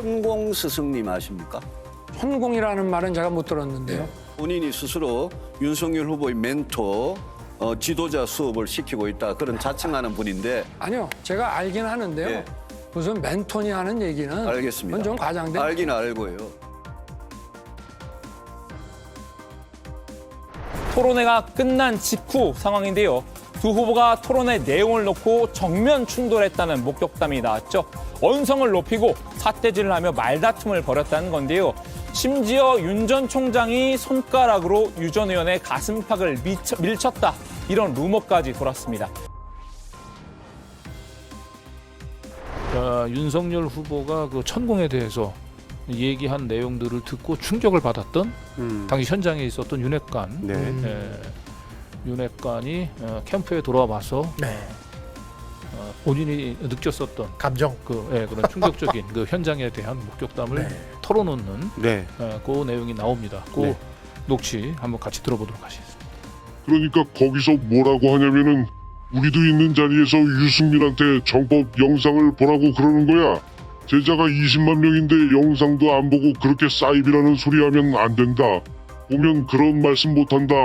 천공 스승님 아십니까? 천공이라는 말은 제가 못 들었는데요. 본인이 스스로 윤석열 후보의 멘토, 지도자 수업을 시키고 있다 그런 자칭하는 분인데. 아니요, 제가 알긴 하는데요. 예. 무슨 멘토니 하는 얘기는 알겠습니다. 그건 좀 과장된. 알긴 알고요. 토론회가 끝난 직후 상황인데요. 두 후보가 토론회 내용을 놓고 정면 충돌했다는 목격담이 나왔죠. 언성을 높이고 삿대질을 하며 말다툼을 벌였다는 건데요. 심지어 윤 전 총장이 손가락으로 유 전 의원의 가슴팍을 밀쳤다. 이런 루머까지 돌았습니다. 윤석열 후보가 그 천공에 대해서 얘기한 내용들을 듣고 충격을 받았던 당시 현장에 있었던 윤핵관, 윤핵관이 캠프에 돌아와서 본인이 느꼈었던 감정. 그런 충격적인 그 현장에 대한 목격담을 털어놓는 그 내용이 나옵니다. 그 녹취 한번 같이 들어보도록 하시겠습니다. 그러니까 거기서 뭐라고 하냐면은 우리도 있는 자리에서 유승민한테 정법 영상을 보라고 그러는 거야. 제자가 20만 명인데 영상도 안 보고 그렇게 사이비라는 소리 하면 안 된다. 보면 그런 말씀 못한다.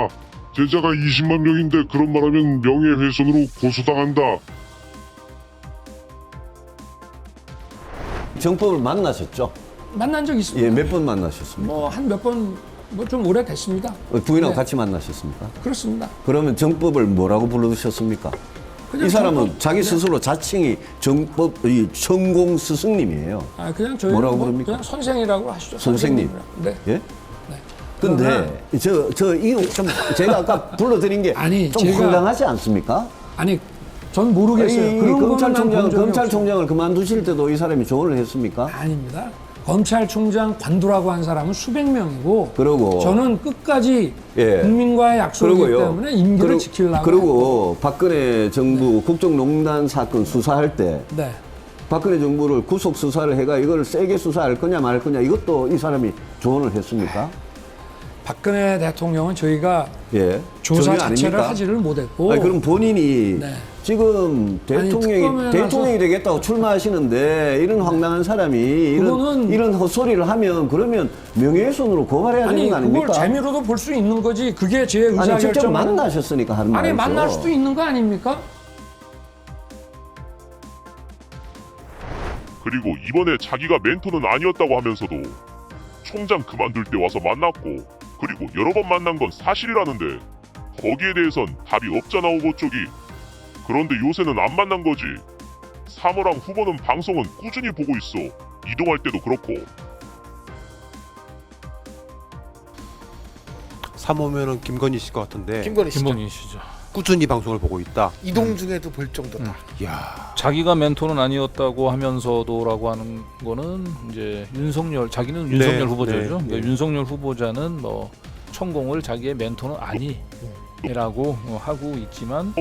제자가 20만 명인데 그런 말하면 명예훼손으로 고소당한다. 정법을 만나셨죠? 만난 적 있습니다. 예, 몇 번 만나셨습니까? 뭐 한 몇 번 뭐 좀 오래됐습니다. 부인하고 네. 같이 만나셨습니까? 그렇습니다. 그러면 정법을 뭐라고 부르셨습니까? 그냥 이 사람은 정법, 자기 그냥- 스스로 자칭이 정법, 이 천공 스승님이에요. 그냥 저희 뭐라고 부릅니까? 그냥 선생이라고 하시죠. 선생님. 선생님이라고. 네. 예? 근데 이거 좀 제가 아까 불러드린 게 아니, 좀 제가- 황당하지 않습니까? 아니, 전 모르겠어요. 이 그런 거는 난본 적이 검찰총장을 그만두실 때도 이 사람이 조언을 했습니까? 없어요. 아닙니다. 검찰총장 관두라고 한 사람은 수백 명이고, 그러고 저는 끝까지 예. 국민과의 약속이기 그러고요. 때문에 임기를 지키려고. 그리고 박근혜 정부 국정농단 사건 수사할 때 네. 박근혜 정부를 구속 수사를 해가 이걸 세게 수사할 거냐 말 거냐 이것도 이 사람이 조언을 했습니까? 박근혜 대통령은 저희가 예. 조사 전혀 자체를 아닙니까? 하지를 못했고. 아니, 그럼 본인이 네. 지금 특검에 대통령이 가서- 되겠다고 출마하시는데 이런 황당한 사람이 그거는- 이런 헛소리를 하면 그러면 명예훼손으로 고발해야 되는 아니, 거 그걸 아닙니까? 재미로도 볼 수 있는 거지. 그게 제 아니 직접 의사결정. 만나셨으니까 하는 말이죠. 아니, 만날 수도 있는 거 아닙니까? 그리고 이번에 자기가 멘토는 아니었다고 하면서도 총장 그만둘 때 와서 만났고 그리고 여러 번 만난 건 사실이라는데 거기에 대해선 답이 없잖아 후보 쪽이. 그런데 요새는 안 만난 거지. 사모랑 후보는 방송은 꾸준히 보고 있어. 이동할 때도 그렇고. 사모면은 김건희 씨일 것 같은데 김건희 씨. 김건희 씨죠. 꾸준히 방송을 보고 있다. 이동 중에도 볼 정도다. 이야. 자기가 멘토는 아니었다고 하면서도라고 하는 거는 이제 자기는 윤석열 후보자죠. 그러니까 윤석열 후보자는 뭐 천공을 자기의 멘토는 아니라고 하고 있지만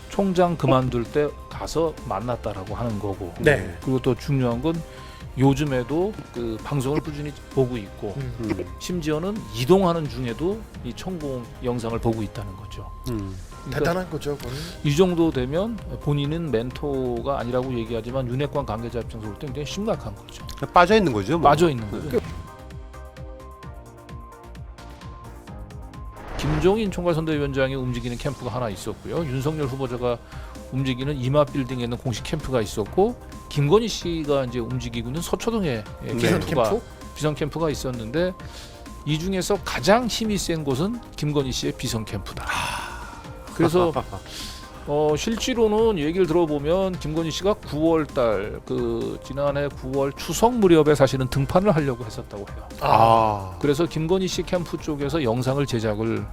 총장 그만둘 때 가서 만났다라고 하는 거고. 네. 그리고 또 중요한 건 요즘에도 그 방송을 꾸준히 보고 있고 심지어는 이동하는 중에도 이 천공 영상을 보고 있다는 거죠. 그러니까 대단한 거죠, 그건. 이 정도 되면 본인은 멘토가 아니라고 얘기하지만 윤핵관 관계자 입장에서 볼 때 굉장히 심각한 거죠. 빠져 있는 거죠. 뭐. 빠져 있는 거죠. 김종인 총괄선대위원장이 움직이는 캠프가 하나 있었고요. 윤석열 후보자가 움직이는 이마 빌딩에 있는 공식 캠프가 있었고, 김건희 씨가 이제 움직이고 있는 서초동에 비선 캠프? 비선 캠프가 있었는데 이 중에서 가장 힘이 센 곳은 김건희 씨의 비선 캠프다. 그래서 실제로는 얘기를 들어보면 김건희 씨가 9월달 지난해 9월 추석 무렵에 사실은 등판을 하려고 했었다고 해요. 그래서 김건희 씨 캠프 쪽에서 영상을 제작을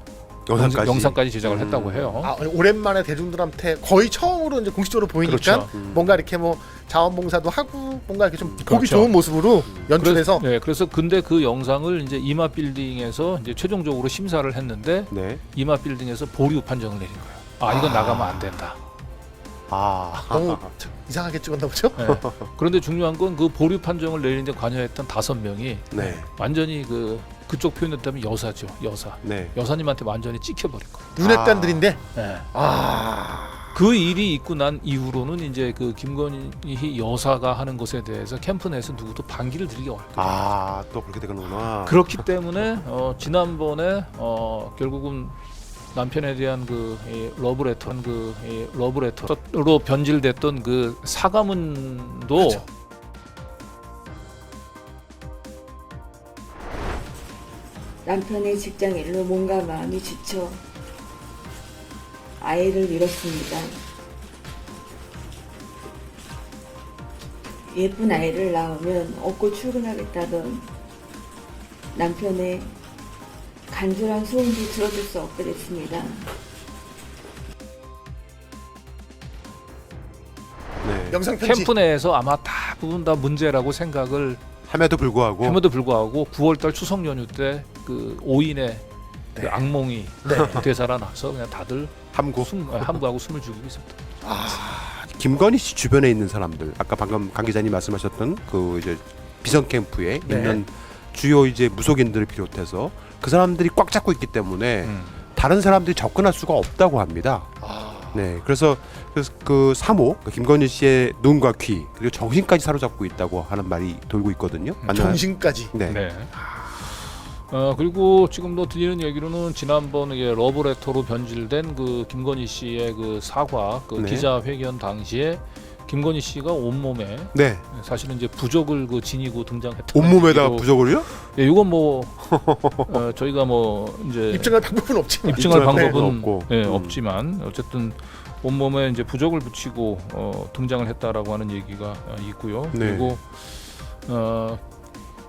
영상까지 제작을 했다고 해요. 오랜만에 대중들한테 거의 처음으로 이제 공식적으로 보이니까 그렇죠. 뭔가 이렇게 뭐 자원봉사도 하고 뭔가 이렇게 좀 보기 그렇죠. 좋은 모습으로 연출해서 그래서 근데 그 영상을 이제 이마 빌딩에서 이제 최종적으로 심사를 했는데 네. 이마 빌딩에서 보류 판정을 내린 거예요. 이건 나가면 안 된다. 너무 이상하게 찍었나 보죠? 네. 그런데 중요한 건 그 보류 판정을 내리는데 관여했던 5명이 네. 완전히 그쪽 표현에 따르면 여사죠. 네. 여사님한테 완전히 찍혀버린 거예요. 윤핵관들인데 네. 그 일이 있고 난 이후로는 이제 그 김건희 여사가 하는 것에 대해서 캠프 내에서 누구도 반기를 들기 어렵거든요. 아, 또 그렇게 되는구나. 그렇기 때문에 지난번에 결국은 남편에 대한 이 러브레터로 변질됐던 그 사과문도 그렇죠. 남편의 직장 일로 몸과 마음이 지쳐 아이를 잃었습니다. 예쁜 아이를 낳으면 업고 출근하겠다던 남편의 간절한 소원도 들어줄 수 없게 됐습니다. 네. 영상 편지. 캠프 내에서 아마 대부분 다 문제라고 생각을 함에도 불구하고 9월달 추석 연휴 때 그 5인의 그 악몽이 되살아나서 그냥 다들 함구하고 숨을 죽이고 있었다. 김건희 씨 주변에 있는 사람들, 아까 방금 강 기자님 말씀하셨던 그 이제 비선 캠프에 있는 주요 이제 무속인들을 비롯해서 그 사람들이 꽉 잡고 있기 때문에 다른 사람들이 접근할 수가 없다고 합니다. 네, 그래서 그 3호 김건희 씨의 눈과 귀 그리고 정신까지 사로잡고 있다고 하는 말이 돌고 있거든요. 맞나요? 정신까지. 네. 네. 그리고 지금도 들리는 얘기로는 지난번 이게 러브레터로 변질된 그 김건희 씨의 그 사과 그 네. 기자회견 당시에 김건희 씨가 온몸에 네. 사실은 이제 부적을 그 지니고 등장했다. 온몸에다가 부적을요? 예, 이건 뭐 저희가 뭐 이제 입증할 방법은 없지만. 입증할 방법은 없고. 없지만 어쨌든 온몸에 이제 부적을 붙이고 등장을 했다라고 하는 얘기가 있고요. 네. 그리고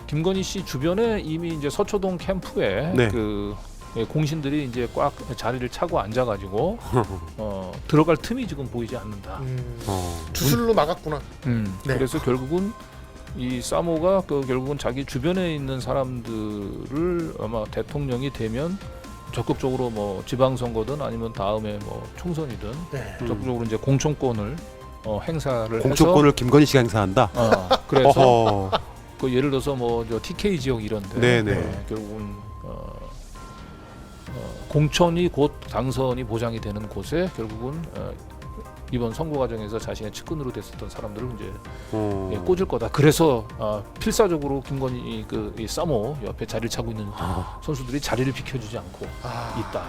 김건희 씨 주변에 이미 이제 서초동 캠프에 네. 그 공신들이 이제 꽉 자리를 차고 앉아가지고 들어갈 틈이 지금 보이지 않는다. 주술로 막았구나. 네. 그래서 결국은 이 사모가 그 결국은 자기 주변에 있는 사람들을 아마 대통령이 되면 적극적으로 뭐 지방선거든 아니면 다음에 뭐 총선이든 네. 적극적으로 이제 공천권을 행사를 공천권을 김건희 씨가 행사한다. 해서 그래서 어허. 그 예를 들어서 뭐 저 TK 지역 이런데 네네. 결국은 공천이 곧 당선이 보장이 되는 곳에 결국은 이번 선거 과정에서 자신의 측근으로 됐었던 사람들을 이제 꽂을 거다. 그래서 필사적으로 김건희 이 사모 옆에 자리를 차고 있는 선수들이 자리를 비켜주지 않고 있다.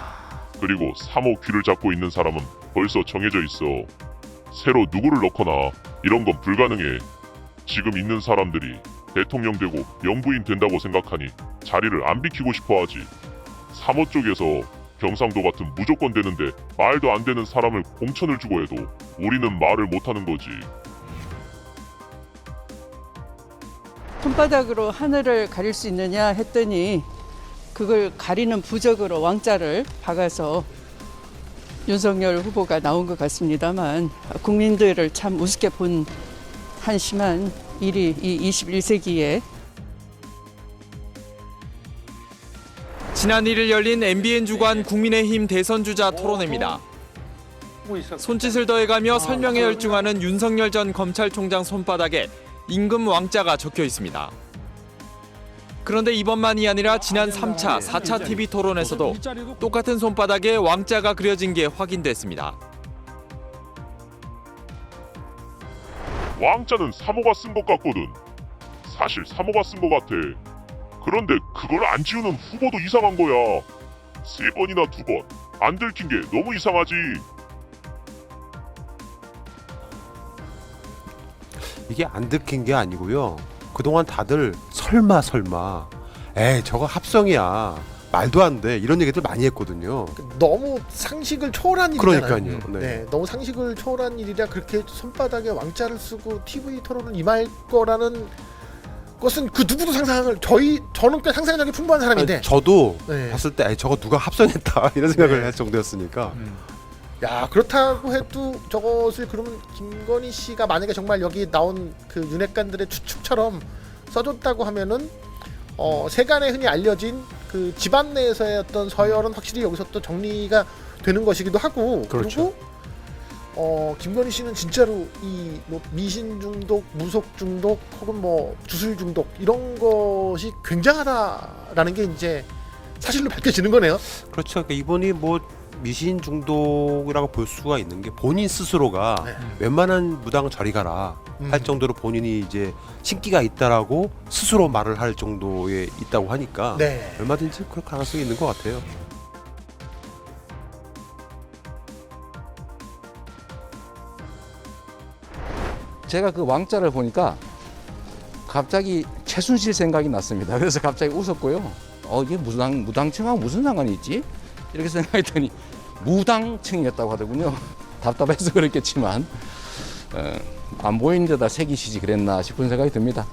그리고 3호 귀를 잡고 있는 사람은 벌써 정해져 있어. 새로 누구를 넣거나 이런 건 불가능해. 지금 있는 사람들이 대통령 되고 영부인 된다고 생각하니 자리를 안 비키고 싶어 하지. 3호 쪽에서 경상도 같은 무조건 되는데 말도 안 되는 사람을 공천을 주고 해도 우리는 말을 못하는 거지. 손바닥으로 하늘을 가릴 수 있느냐 했더니 그걸 가리는 부적으로 왕자를 박아서 윤석열 후보가 나온 것 같습니다만 국민들을 참 우습게 본 한심한 일이 이 21세기에 지난 1일 열린 MBN 주관 국민의힘 대선주자 토론회입니다. 손짓을 더해가며 설명에 열중하는 윤석열 전 검찰총장 손바닥에 임금 왕자가 적혀 있습니다. 그런데 이번만이 아니라 지난 3차, 4차 TV 토론에서도 똑같은 손바닥에 왕자가 그려진 게 확인됐습니다. 왕자는 3호가 쓴 것 같거든. 사실 3호가 쓴 것 같아. 그런데 그걸 안 지우는 후보도 이상한 거야. 3번이나 2번. 안 들킨 게 너무 이상하지. 이게 안 들킨 게 아니고요. 그동안 다들 설마 에이 저거 합성이야. 말도 안 돼. 이런 얘기들 많이 했거든요. 너무 상식을 초월한 일이잖아요. 그러니까요. 네. 너무 상식을 초월한 일이라 그렇게 손바닥에 왕자를 쓰고 TV 토론을 임할 거라는 것은 그 누구도 상상을 저는 꽤 상상력이 풍부한 사람인데 저도 네. 봤을 때 저거 누가 합성했다 이런 생각을 네. 할 정도였으니까. 야 그렇다고 해도 저것을 그러면 김건희 씨가 만약에 정말 여기 나온 그 윤핵관들의 추측처럼 써줬다고 하면은 세간에 흔히 알려진 그 집안 내에서의 어떤 서열은 확실히 여기서 또 정리가 되는 것이기도 하고 그렇죠. 그리고 김건희 씨는 진짜로 이 뭐 미신 중독, 무속 중독 혹은 뭐 주술 중독 이런 것이 굉장하다라는 게 이제 사실로 밝혀지는 거네요. 그렇죠. 그러니까 이분이 뭐 미신 중독이라고 볼 수가 있는 게 본인 스스로가 네. 웬만한 무당 저리 가라 할 정도로 본인이 이제 신기가 있다라고 스스로 말을 할 정도에 있다고 하니까 네. 얼마든지 그럴 가능성이 있는 것 같아요. 제가 그 왕자를 보니까 갑자기 최순실 생각이 났습니다. 그래서 갑자기 웃었고요. 이게 무당층하고 무슨 상관이 있지? 이렇게 생각했더니 무당층이었다고 하더군요. 답답해서 그랬겠지만 안 보이는 데다 새기시지 그랬나 싶은 생각이 듭니다.